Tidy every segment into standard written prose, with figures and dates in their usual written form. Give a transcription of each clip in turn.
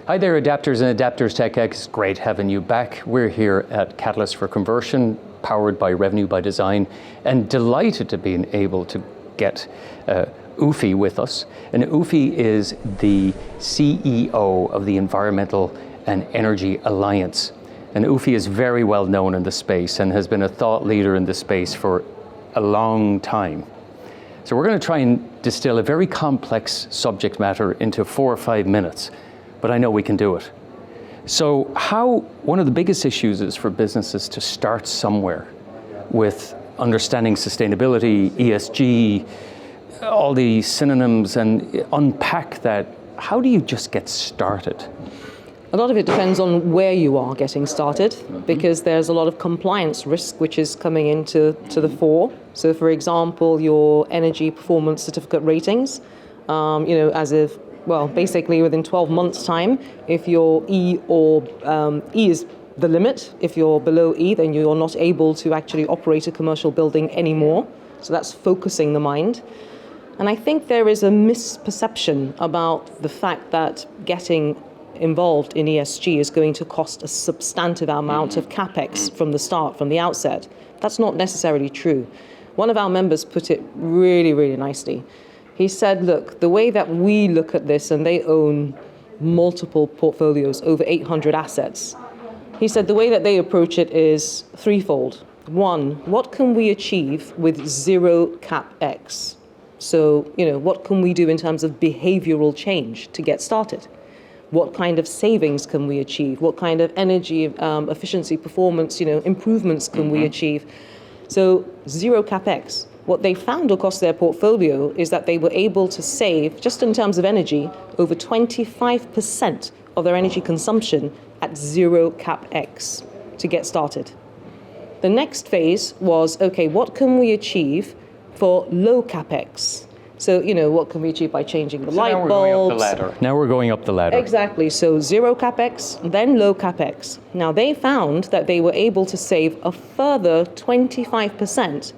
Hi there, Adapters and Adapters Tech X. Great having you back. We're here at Catalyst for Conversion, powered by Revenue by Design, and delighted to be able to get Ufi with us. And Ufi is the CEO of the Environmental and Energy Alliance. And Ufi is very well known in the space and has been a thought leader in the space for a long time. So we're going to try and distill a very complex subject matter into 4 or 5 minutes, but I know we can do it. So one of the biggest issues is for businesses to start somewhere with understanding sustainability, ESG, all the synonyms, and unpack that. How do you just get started? A lot of it depends on where you are getting started, because there's a lot of compliance risk which is coming into the fore. So, for example, your energy performance certificate ratings, basically within 12 months' time, if you're E or E is the limit. If you're below E, then you're not able to actually operate a commercial building anymore. So that's focusing the mind. And I think there is a misperception about the fact that getting involved in ESG is going to cost a substantive amount of capex from the start, from the outset. That's not necessarily true. One of our members put it really, really nicely. He said, look, the way that we look at this, and they own multiple portfolios, over 800 assets. He said the way that they approach it is threefold. One, what can we achieve with zero capex? So, what can we do in terms of behavioral change to get started? What kind of savings can we achieve? What kind of energy efficiency, performance, improvements can we achieve? So zero capex. What they found across their portfolio is that they were able to save, just in terms of energy, over 25% of their energy consumption at zero capex to get started. The next phase was, okay, what can we achieve for low capex? So, what can we achieve by changing the light bulbs? Now we're going up the ladder. Exactly. So zero capex, then low capex. Now they found that they were able to save a further 25%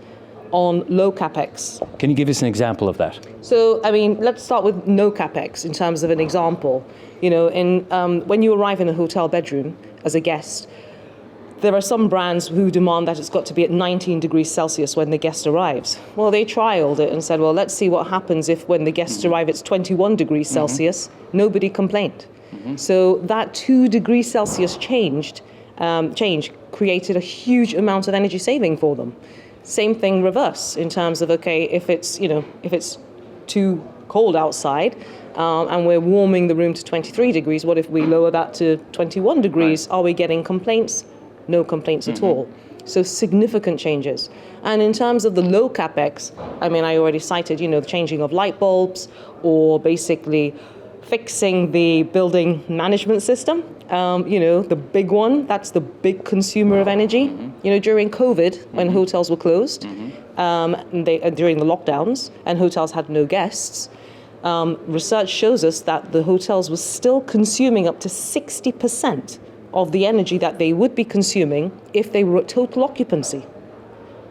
on low capex. Can you give us an example of that? So, let's start with no capex in terms of an example. When you arrive in a hotel bedroom as a guest, there are some brands who demand that it's got to be at 19 degrees Celsius when the guest arrives. Well, they trialed it and said, well, let's see what happens if when the guests arrive it's 21 degrees Celsius. Nobody complained. So that 2 degrees Celsius change created a huge amount of energy saving for them. Same thing reverse in terms of, okay, if it's too cold outside and we're warming the room to 23 degrees, what if we lower that to 21 degrees? Right. Are we getting complaints? No complaints at all. So significant changes. And in terms of the low capex, I already cited, the changing of light bulbs or basically fixing the building management system. The big one, that's the big consumer of energy. During COVID, when hotels were closed, during the lockdowns, and hotels had no guests, research shows us that the hotels were still consuming up to 60% of the energy that they would be consuming if they were at total occupancy.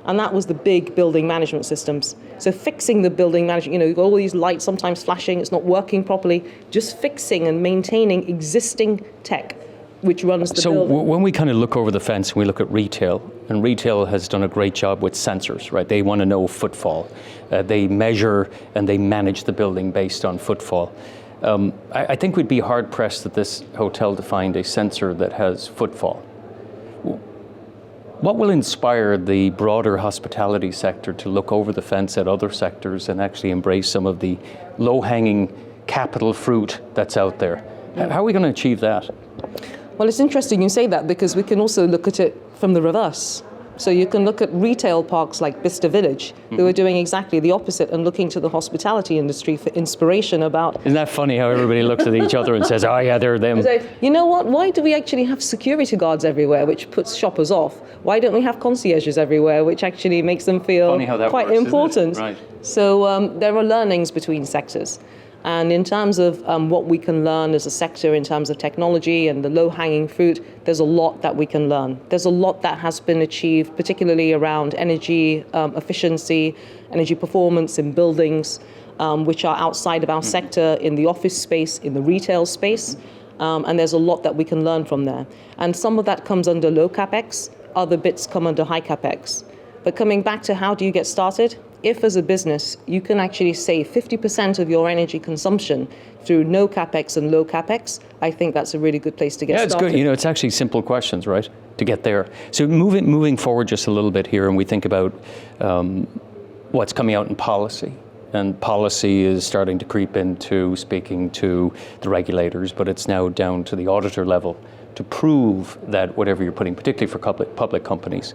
And that was the big building management systems. So fixing the building management, you've got all these lights sometimes flashing, it's not working properly, just fixing and maintaining existing tech which runs the building. So when we kind of look over the fence and we look at retail, and retail has done a great job with sensors, right? They want to know footfall. They measure and they manage the building based on footfall. I think we'd be hard-pressed at this hotel to find a sensor that has footfall. What will inspire the broader hospitality sector to look over the fence at other sectors and actually embrace some of the low-hanging capital fruit that's out there? How are we going to achieve that? Well, it's interesting you say that, because we can also look at it from the reverse. So you can look at retail parks like Bicester Village, who are doing exactly the opposite and looking to the hospitality industry for inspiration about... Isn't that funny how everybody looks at each other and says, oh yeah, they're them. So, you know what, why do we actually have security guards everywhere, which puts shoppers off? Why don't we have concierges everywhere, which actually makes them feel quite important? Right. So there are learnings between sectors. And in terms of what we can learn as a sector in terms of technology and the low-hanging fruit, there's a lot that we can learn. There's a lot that has been achieved, particularly around energy efficiency, energy performance in buildings, which are outside of our sector, in the office space, in the retail space. And there's a lot that we can learn from there. And some of that comes under low capex, other bits come under high capex. But coming back to how do you get started? If as a business you can actually save 50% of your energy consumption through no capex and low capex, I think that's a really good place to get started. Yeah, it's good. You know, it's actually simple questions, right, to get there. So moving forward just a little bit here, and we think about what's coming out in policy. And policy is starting to creep into speaking to the regulators, but it's now down to the auditor level to prove that whatever you're putting, particularly for public companies,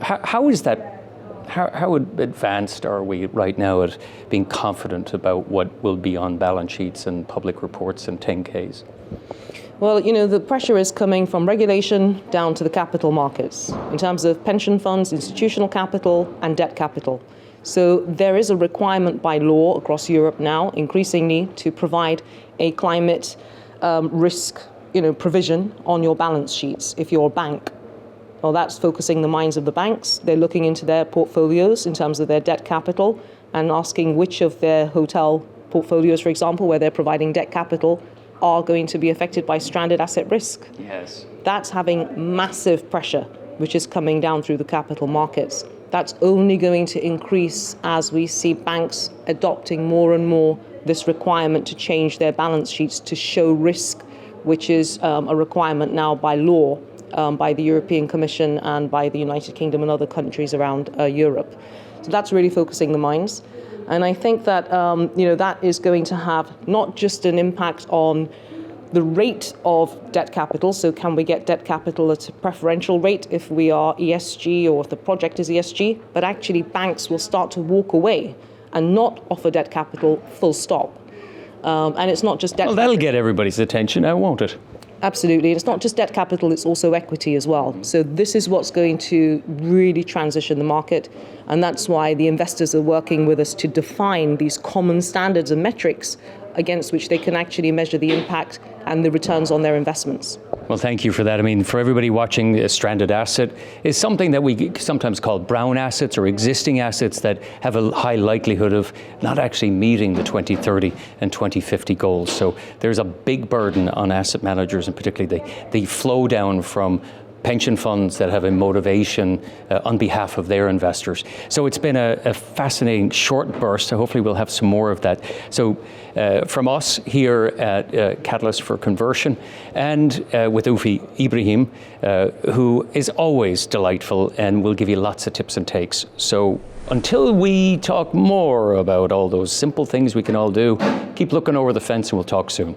how is that? How advanced are we right now at being confident about what will be on balance sheets and public reports and 10Ks? Well, you know, the pressure is coming from regulation down to the capital markets in terms of pension funds, institutional capital, and debt capital. So there is a requirement by law across Europe now, increasingly, to provide a climate risk, provision on your balance sheets if you're a bank. Well, that's focusing the minds of the banks. They're looking into their portfolios in terms of their debt capital and asking which of their hotel portfolios, for example, where they're providing debt capital, are going to be affected by stranded asset risk. Yes. That's having massive pressure, which is coming down through the capital markets. That's only going to increase as we see banks adopting more and more this requirement to change their balance sheets to show risk, which is a requirement now by law. By the European Commission and by the United Kingdom and other countries around Europe. So that's really focusing the minds. And I think that, that is going to have not just an impact on the rate of debt capital, so can we get debt capital at a preferential rate if we are ESG or if the project is ESG, but actually banks will start to walk away and not offer debt capital full stop. And it's not just debt Well, that'll get everybody's attention now, won't it? Absolutely. And it's not just debt capital, it's also equity as well. So this is what's going to really transition the market. And that's why the investors are working with us to define these common standards and metrics against which they can actually measure the impact and the returns on their investments. Well, thank you for that. I mean, for everybody watching, a stranded asset is something that we sometimes call brown assets or existing assets that have a high likelihood of not actually meeting the 2030 and 2050 goals. So there's a big burden on asset managers, and particularly the flow down from pension funds that have a motivation on behalf of their investors. So it's been a fascinating short burst. So hopefully we'll have some more of that. So from us here at Catalyst for Conversion, and with Ibrahim, who is always delightful and will give you lots of tips and takes. So until we talk more about all those simple things we can all do, keep looking over the fence and we'll talk soon.